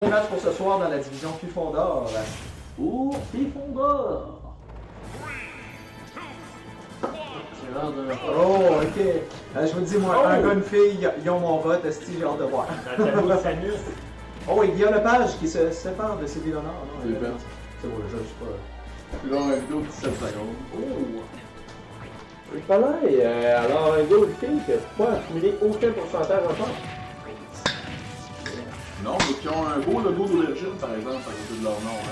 Match pour ce soir dans la division Fifondor. Pour Fifondor. Oh, ok. Je vous dis, moi, un gars, une fille, ils ont mon vote. Est-ce que j'ai hâte de voir? Oh, et Guillaume Lepage qui se sépare de Sylvie Léonard. C'est bon, je sais pas. Plus long, un vidéo, 17 secondes. Oh! Il fallait, alors un gars ou une fille qui n'a pas accumulé aucun pourcentage encore. Non, mais qui ont un beau logo d'origine, par exemple, à côté de leur nom. Hein.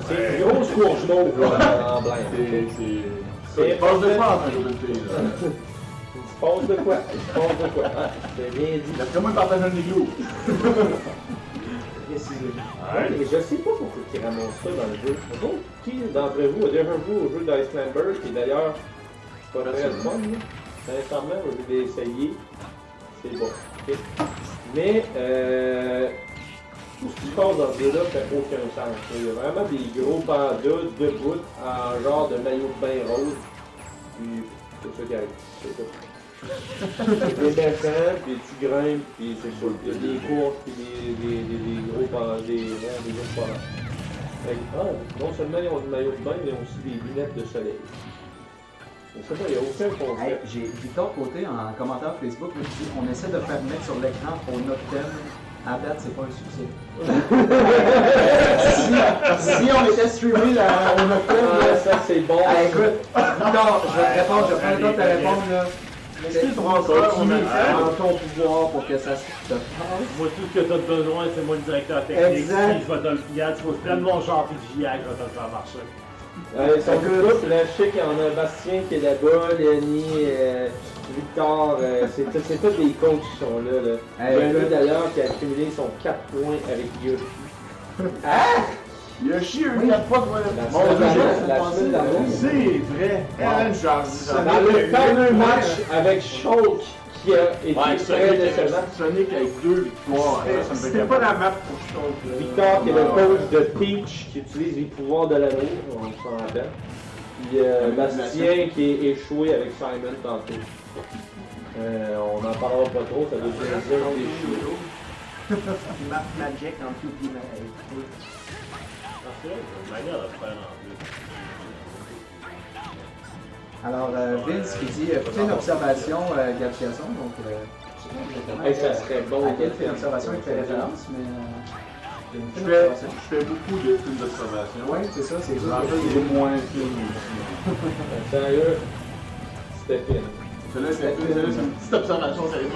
C'est une grosse courge mauve là, en blanc. C'est passe de quoi en train de fille, là? Il se passe de quoi? Il se passe de quoi? Ah, c'est bien dit. D'après moi, ils partagent un igloo. Ouais, je sais pas pourquoi ils ramassent ça dans le jeu. Qui d'entre vous a déjà joué au jeu d'Ice Climber, qui d'ailleurs, c'est pas très fun, là. Sincèrement, au lieu d'essayer, c'est bon. Okay. Mais tout ce qui se passe dans ce jeu-là fait aucun sens. Il y a vraiment des gros pandas debout en genre de maillot de bain rose. Puis c'est ça qui arrive. C'est ça. Des méchants, puis tu grimpes, puis c'est ça. Il y a des courses, puis des gros pandas, des gros pandas. Non seulement ils ont du maillot de bain, mais ils ont aussi des lunettes de soleil. Je sais pas, il n'y a aucun concept. Hey, j'ai Victor Côté en commentaire Facebook qui dit on essaie de faire mettre sur l'écran au Noctem. À date, c'est pas un succès. si on était streamé au Noctem, ça c'est bon. Écoute, Victor, je vais te répondre, je prends le temps de te répondre là. Est-ce que tu continue en ton pouvoir pour que ça se passe? Moi, tout ce que tu as besoin, c'est moi le directeur technique. Exact. Je vais te le regarde, tu vas prendre mon char et du GIAC, je vais te le faire marcher. Ils sont tous, là, je sais qu'il y en a Bastien qui est là-bas, Lenny, Victor, c'est tous des coachs qui sont là. Il y a un gars d'ailleurs qui a accumulé son 4 points avec Yoshi. Hein? Yoshi a eu 4 fois de La semaine d'avant. C'est vrai. Dans le fameux match avec Shulk qui a été très décevant. Sonic avec 2 victoires. C'était pas la map pour Stone. Victor qui est le coach de Peach qui utilise les pouvoirs de l'amour, on s'en rappelle. Puis Bastien qui est échoué avec Simon tantôt. On n'en parlera pas trop, ça veut dire zéro échoué. Map Magic en tout Alors, Vince qui dit fais une observation, Gab Chiasson, donc Ça serait bon. À quelle fait l'observation il fait référence, mais Je fais beaucoup de films d'observation. Oui, c'est ça, c'est En ça. fait, j'ai moins de films. Sérieux, c'était fini. Celle-là, c'est une petite observation, ça les Le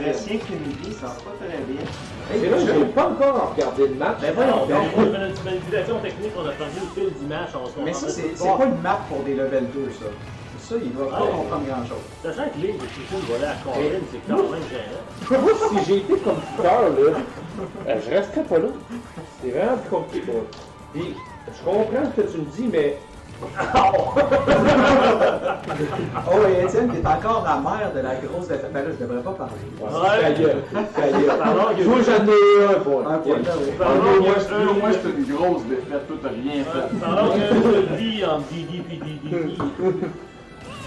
Restien Kennedy, ça va pas très bien. C'est vrai, j'ai pas encore regardé le match. Ben voyons, donc on a fait une manipulation technique, on a perdu le fil d'image, on se Mais ça, comprend c'est pas une map pour des level 2, ça. Ça, ils doivent pas comprendre grand-chose. Sachant que l'île de Chico volait à Corinne, c'est quand même gênant. Moi, si j'ai été computer, là, je resterais pas là. C'est vraiment plus compliqué pour moi. Puis, je comprends ce que tu me dis, mais. Oh, et Étienne qui est encore la mère de la grosse défaite. Ben là, je devrais pas parler. Ta gueule. Alors, Moi, j'en ai un point. Un point, ben oui. Au moins, c'est une grosse défaite, toi, t'as rien fait. Alors que je vis en Didi puis Didi.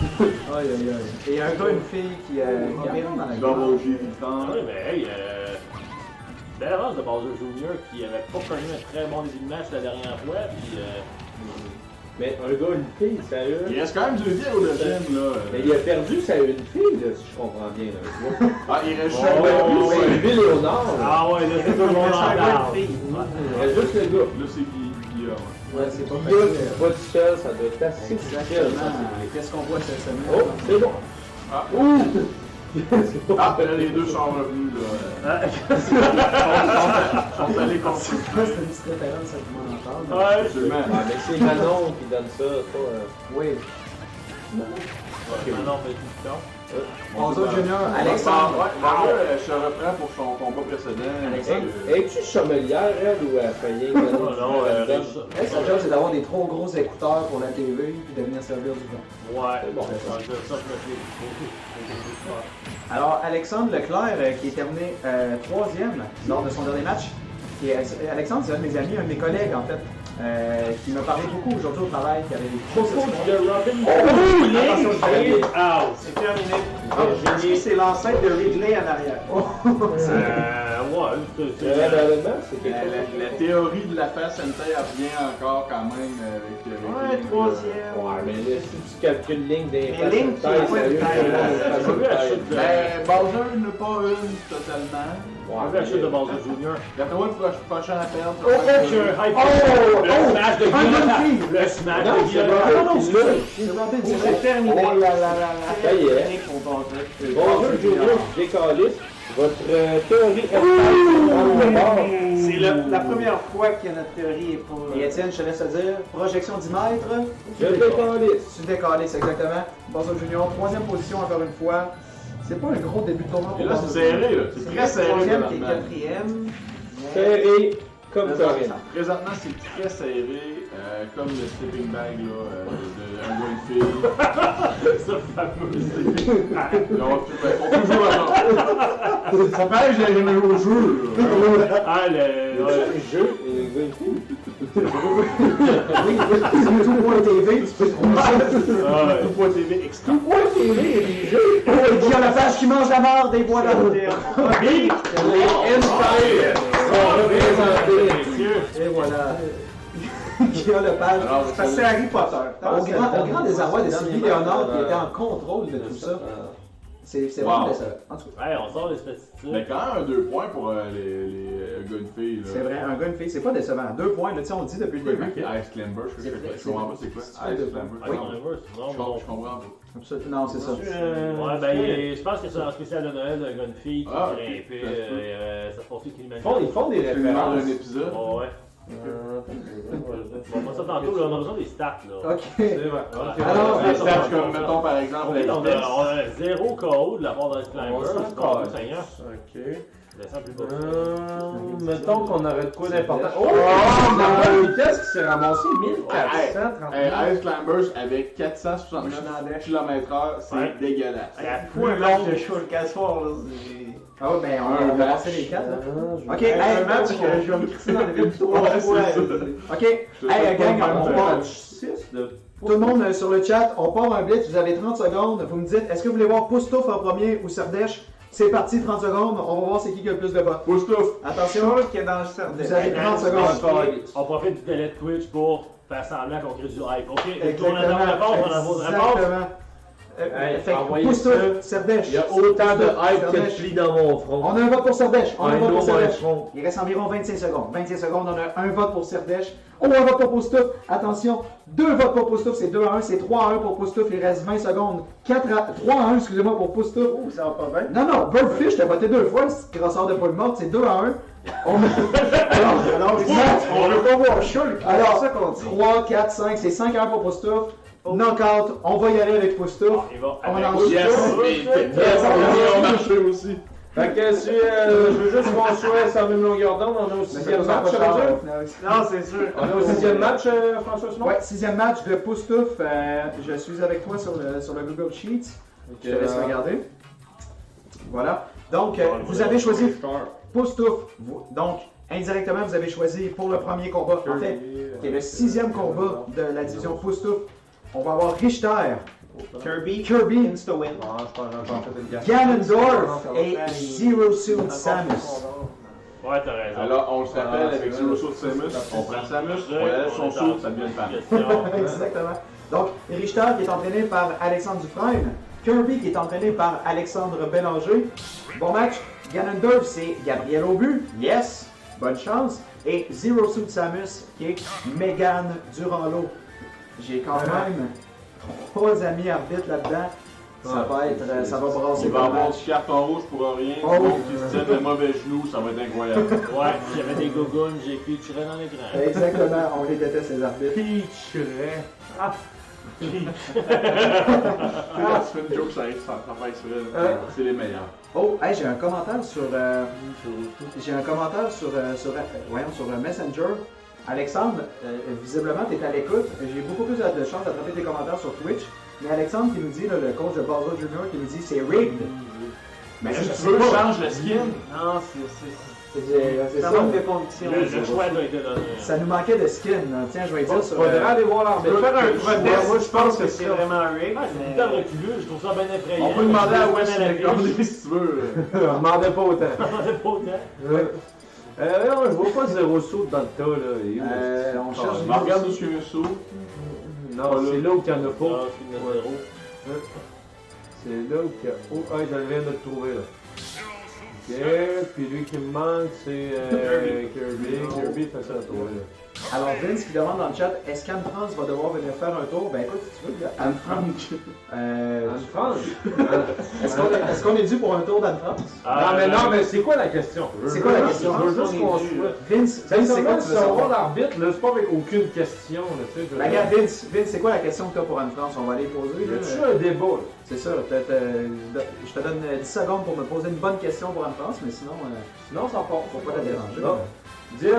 Aïe, aïe, aïe. Et un gars, une fille qui caméra dans la gueule. Double G, temps. Oui, mais hey, belle avance de Bowser Jr. qui avait pas connu un très bon début de match la dernière fois, puis Mais un gars, une fille, sérieux. Il reste quand même 2 vies au deuxième, là. Mais il a perdu sa une fille, là, si je comprends bien. Là, tu vois. Ah, il reste C'est Sylvie Léonard. Là. ah ouais, là c'est tout le monde en parle. Il reste juste le gars. Là, c'est Guillaume. Ouais, c'est pas Le gars, facile. pas tout seul, ça doit être assez difficile. Exactement. Qu'est-ce qu'on voit cette semaine? Oh, c'est bon. Ah. Ouh! Ah, là, les deux sont revenus, là. Sont allés contre. C'est quoi cette petite référence à tout le monde en parle? Ouais, Absolument. Ah, mais c'est Manon qui donne ça, pas. Oui. non, mais tout le temps. Bonjour Junior, Alexandre. Ouais, là, je te reprends pour son combat précédent. Es-tu sommelière, elle, ou elle fait rien que Non, Hey, sa job, c'est d'avoir des trop gros écouteurs pour la TV et de venir servir du vent. ouais, C'est bon. ça je me fais. Alors, Alexandre Leclerc, qui est terminé 3e lors de son dernier match. Et Alexandre, c'est un de mes amis, un de mes collègues en fait, qui m'a parlé beaucoup aujourd'hui au travail, qui avait des grosses C'est terminé. c'est l'enceinte de Ridley en arrière. Honnêtement, c'est quelque chose. La théorie de la face Sentai revient encore quand même avec. Ouais, troisième. Ouais, mais là, si tu calcules Link des Mais Link, Sentai, c'est pas sérieux, une c'est taille, la j'ai vu la Sentai. chute de- Ben, Bowser n'a pas une totalement. On fait la chute de Bowser Jr. D'après moi, le prochain à perdre. Oh, le smash de Guillaume. Le smash Non, de c'est Guillaume. Robin, non, c'est là. C'est Robin, C'est c'est terminé. Oh là là là là. Ça y est. Bonjour, Junior, je décalisse. Votre théorie est C'est la première fois que notre théorie est pas. Et Étienne, je te laisse le dire. Projection 10 mètres. Je décalisse. Tu décalisses, exactement. Bowser Junior, troisième position encore une fois. C'est pas un gros début de tournoi Et pour là, Bowser c'est serré, Junior. là. C'est très serré. Troisième qui est présentement. quatrième. Serré comme Corinne. Présentement, c'est très serré, comme le sleeping bag là, d'un gars et une fille. Ce fameux sleeping bag. On peut jouer à ça. Ça paraît que j'ai jamais joué au jeu. Là. Ah, Le jeu et le gars et fille. Oui, tout.tv, tu peux trouver ça. Tout TV extra. Ouais, télé et les jeux. Oh, et Guillaume Lepage qui mange la mort des bois d'argent. Les Empires sont représentés. Et voilà. Guillaume Lepage. Alors, C'est parce que c'est Harry Potter. Au grand désarroi de Sylvie Léonard qui était en contrôle de tout ça. C'est vraiment Wow. décevant. En tout cas, Ouais, on sort les statistiques. Mais quand même un 2 points pour les gars et filles. c'est vrai, un gars, une fille, c'est pas décevant. 2 points, là, tu sais, on le dit depuis le début. Ice Climber, je comprends pas c'est quoi. Ice Climber. Oui. Je comprends pas. Absolument, non, c'est ça. Ouais, ben, je pense que c'est un spécial de Noël d'un gars de fille qui Ah, grimpait. ça se peut. Ça se poursuit qu'il Ils font des C'est une heure références. d'un épisode. Oh, ouais. Bon, moi, ça tantôt, là, on a besoin des stats, là. Ok. C'est vrai. Alors, Des stats comme, mettons par exemple, la On vitesse. a 0 KO de la part d'un climber. On s'en C'est pas calme. Seigneur. Ok. Descends plus bas. Mettons qu'on aurait de quoi d'important. Oh! On a la vitesse qui s'est ramassée 1439. Ice Climbers avec 469 km/h, c'est Ouais. dégueulasse. Pour un match de chaud le casse-soir, là. Ah ouais, ben, on va passer les 4, là. Ok, Hey, hey, un match que je vais me crisser dans les villes trois Ouais, c'est fois. ça. Ok, hey, gang, on part. 6 de. Tout le monde sur le chat, on part un blitz, vous avez 30 secondes. Vous me dites, est-ce que vous voulez voir Poustouf en premier ou Serdèche? C'est parti, 30 secondes. On va voir c'est qui a le plus de votes. Pousse-touffe. Attention, Qui est dans le cerveau. vous avez 30 secondes. On profite du délai de Twitch pour faire semblant qu'on crée du hype. Ok, Exactement. on a la réponse, on a votre réponse. Exactement. Hey, Fait que envoyez Poustouf, ça. Serdèche. Il y a autant de hype que de Serdèche. plis dans mon front. On a un vote pour Serdèche. On a un vote pour Serdèche. front. Il reste environ 25 secondes. 25 secondes, on a un vote pour Serdèche. Oh, un vote pour Poustouf. Attention, 2 votes pour Poustouf, c'est 2-1, c'est 3-1 pour Poustouf. Il reste 20 secondes. 3-1, excusez-moi, pour Poustouf. Oh, ça va pas bien. Non, non, Birdfish, t'as voté 2 fois, ce crosseur de poule morte, c'est 2-1. On alors, On veut pas voir chaud le alors, c'est ça qu'on dit. 3, 4, 5, c'est 5-1 pour Poustouf. Knockout, on va y aller avec Poustouf. Il va On avec en Yes, on a marché aussi. Fait que si je veux juste qu'on soit sur la même longueur d'onde, on est au 6e match, ça veut dire? Non, c'est sûr. On est au 6e match, François Simon? Ouais, 6e match de Poustouf. Je suis avec toi sur le Google Sheets. Je te laisse regarder. Voilà. Donc, vous avez choisi Poustouf. Donc, indirectement, vous avez choisi pour le premier combat. En fait, qui est le 6e combat de la division Poustouf. On va avoir Richter, Kirby. Insta-win, Ah, je pense que j'en fait une gaffe. Ganondorf et Zero Suit Samus. Ouais, t'as raison. Alors, on se rappelle avec Zero Suit Samus, on prend Samus, on lève son saut, ça devient une femme. Exactement. Donc, Richter qui est entraîné par Alexandre Dufresne, Kirby qui est entraîné par Alexandre Bélanger. Bon match. Ganondorf, c'est Gabriel Aubu. Yes. Bonne chance. Et Zero Suit Samus qui est Megan Durand-Lot. J'ai quand même 3 amis arbitres là-dedans. Ça va être, ça va brasser Il va le avoir match. du carton rouge pour rien, Oh. qui se tiennent le mauvais genou, ça va être incroyable. Ouais, si j'avais des gougounes, j'ai pitcherais dans l'écran. Exactement, on les déteste les arbitres. Quand tu fais une joke, ça arrive sans faire exprès, c'est les meilleurs. Oh, hey, j'ai un commentaire sur Messenger. Alexandre, visiblement, tu es à l'écoute. J'ai beaucoup plus de chance d'attraper tes commentaires sur Twitch. Mais Alexandre qui nous dit, là, le coach de Bowser Jr., qui nous dit c'est rigged. Mais si tu veux, change le skin. Non, c'est C'est Ça ça. manque de conviction. Le choix doit être donné. Ça nous manquait de skin. Là. Tiens, je vais dire sur. Faudrait aller voir l'arbitre. Faire un protest, Moi, je pense que c'est vraiment rigged. Ah, c'est mais- tout le temps reculé, je trouve ça bien effrayant. On peut demander à Je Wes vais aller McDonald si tu veux. Je demandais pas autant. C'est pas autant. Non, je vois pas zéro saut dans le tas, là. Il est où? On cherche. Mais regarde où il y a un saut. Non, c'est là où il y en a pas. Ah, je suis de 0. C'est là où il y a... Oh, ah, je viens de le trouver, là. Ok, puis lui qui me manque, c'est Kirby. Kirby fait ça à toi, là. Alors, Vince qui demande dans le chat, est-ce qu'Anne France va devoir venir faire un tour? Ben écoute, si tu veux, Anne France. En France? Est-ce qu'on est dû pour un tour d'Anne France? Non, mais c'est quoi la question? C'est quoi la question? Je veux juste qu'on soit... Vince, c'est quoi Sincèrement, que tu si veux on savoir? va l'arbitre, là, c'est pas avec aucune question, là, tu sais. Ben, regarde, Vince, c'est quoi la question que tu as pour Anne France? On va aller poser. Il y a là. toujours un débat, là. C'est ça, peut-être. Je te donne 10 secondes pour me poser une bonne question pour Anne France, mais sinon, Sinon, ça part. faut pas la déranger. Non. 10,